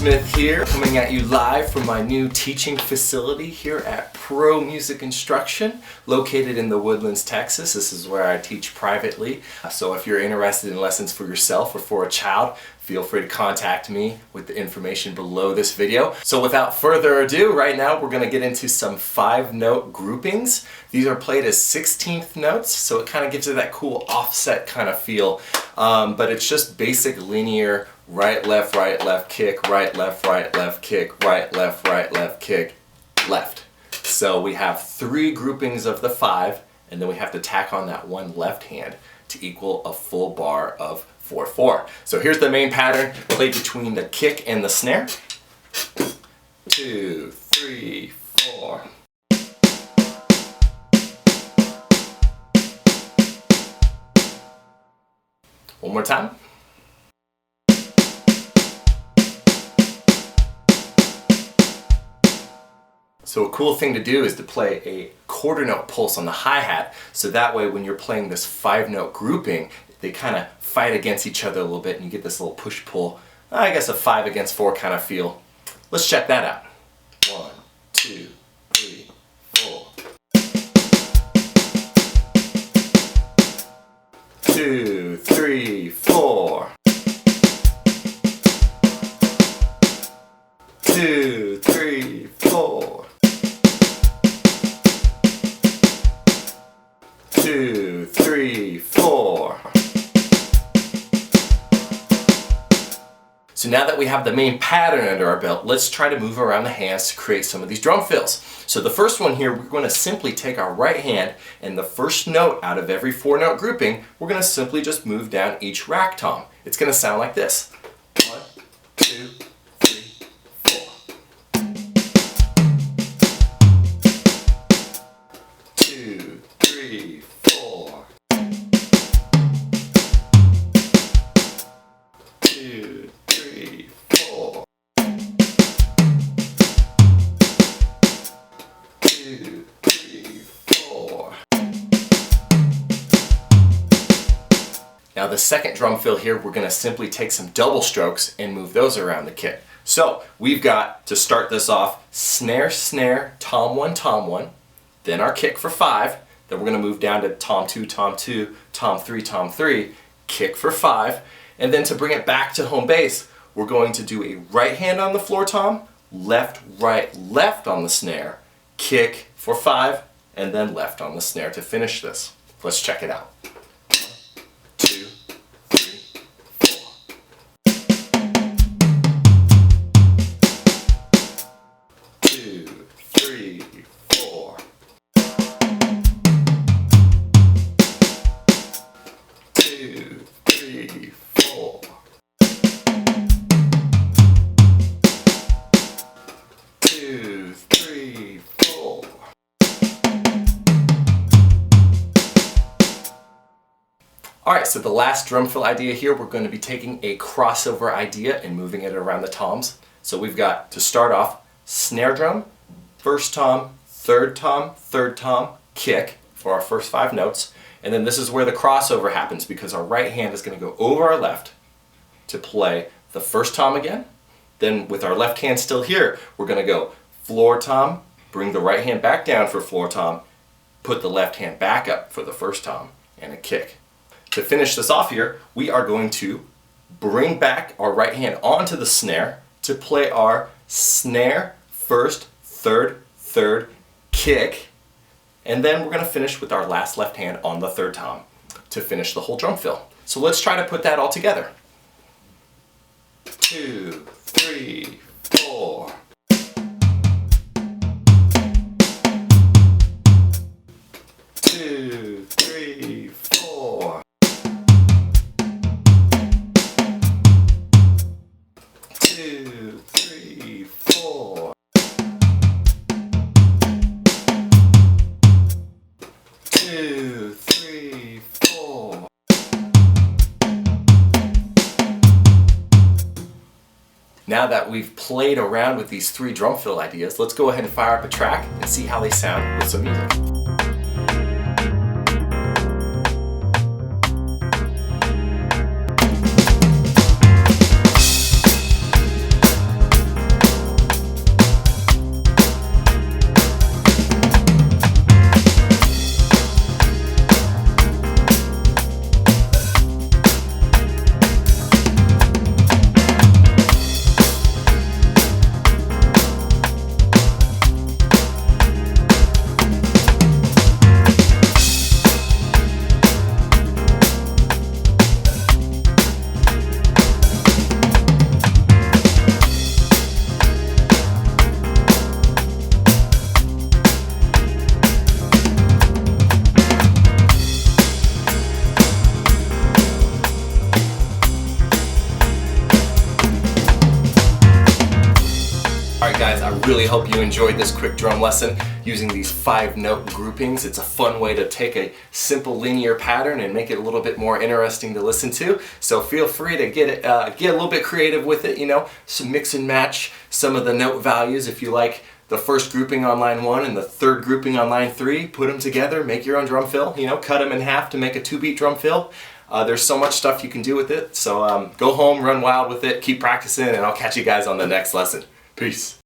Smith here, coming at you live from my new teaching facility here at Pro Music Instruction, located in the Woodlands, Texas. This is where I teach privately. So if you're interested in lessons for yourself or for a child, feel free to contact me with the information below this video. So without further ado, right now we're going to get into some 5-note groupings. These are played as 16th notes, so it kind of gives it that cool offset kind of feel. But it's just basic linear right, left, kick, right, left, kick, right, left, kick, left. So we have 3 groupings of the 5, and then we have to tack on that one left hand to equal a full bar of 4/4. So here's the main pattern played between the kick and the snare. 2, 3, 4. One more time. So a cool thing to do is to play a quarter note pulse on the hi-hat, so that way when you're playing this 5-note grouping, they kind of fight against each other a little bit and you get this little push-pull, I guess a 5 against 4 kind of feel. Let's check that out. 1, 2, 3, 4. 2, 3, 4. 2, 3, 4. 2, 3, 4. So now that we have the main pattern under our belt, let's try to move around the hands to create some of these drum fills. So the first one here, we're going to simply take our right hand and the first note out of every 4-note grouping, we're going to simply just move down each rack tom. It's going to sound like this. 1, 2, 3, 4. 2, 3, 4. 2, 3, 4. 2, 3, 4. Now the second drum fill here, we're going to simply take some double strokes and move those around the kit. So we've got, to start this off, snare, snare, tom 1, tom 1, then our kick for 5, then we're going to move down to tom 2, tom 2, tom 3, tom 3, kick for 5, and then to bring it back to home base, we're going to do a right hand on the floor tom, left, right, left on the snare, kick for 5, and then left on the snare to finish this. Let's check it out. 1, 2, 3, 4. 2, 3, 4. 2, 3, 4. 2, 3, 4. Alright, so the last drum fill idea here, we're going to be taking a crossover idea and moving it around the toms. So we've got, to start off, snare drum, first tom, third tom, kick for our first 5 notes. And then this is where the crossover happens because our right hand is going to go over our left to play the first tom again. Then with our left hand still here, we're going to go floor tom, bring the right hand back down for floor tom, put the left hand back up for the first tom, and a kick. To finish this off here, we are going to bring back our right hand onto the snare to play our snare, first, third, kick, and then we're going to finish with our last left hand on the third tom to finish the whole drum fill. So let's try to put that all together. 2, 3, 4. 2, 3, 4. 2, 3, 4. 2, 3, 4. Now that we've played around with these 3 drum fill ideas, let's go ahead and fire up a track and see how they sound with some music. guys, I really hope you enjoyed this quick drum lesson using these 5-note groupings. It's a fun way to take a simple linear pattern and make it a little bit more interesting to listen to. So feel free to get a little bit creative with it, you know, so mix and match some of the note values. If you like the first grouping on line 1 and the third grouping on line 3, put them together, make your own drum fill, you know, cut them in half to make a 2-beat drum fill. There's so much stuff you can do with it, so go home, run wild with it, keep practicing, and I'll catch you guys on the next lesson. Peace.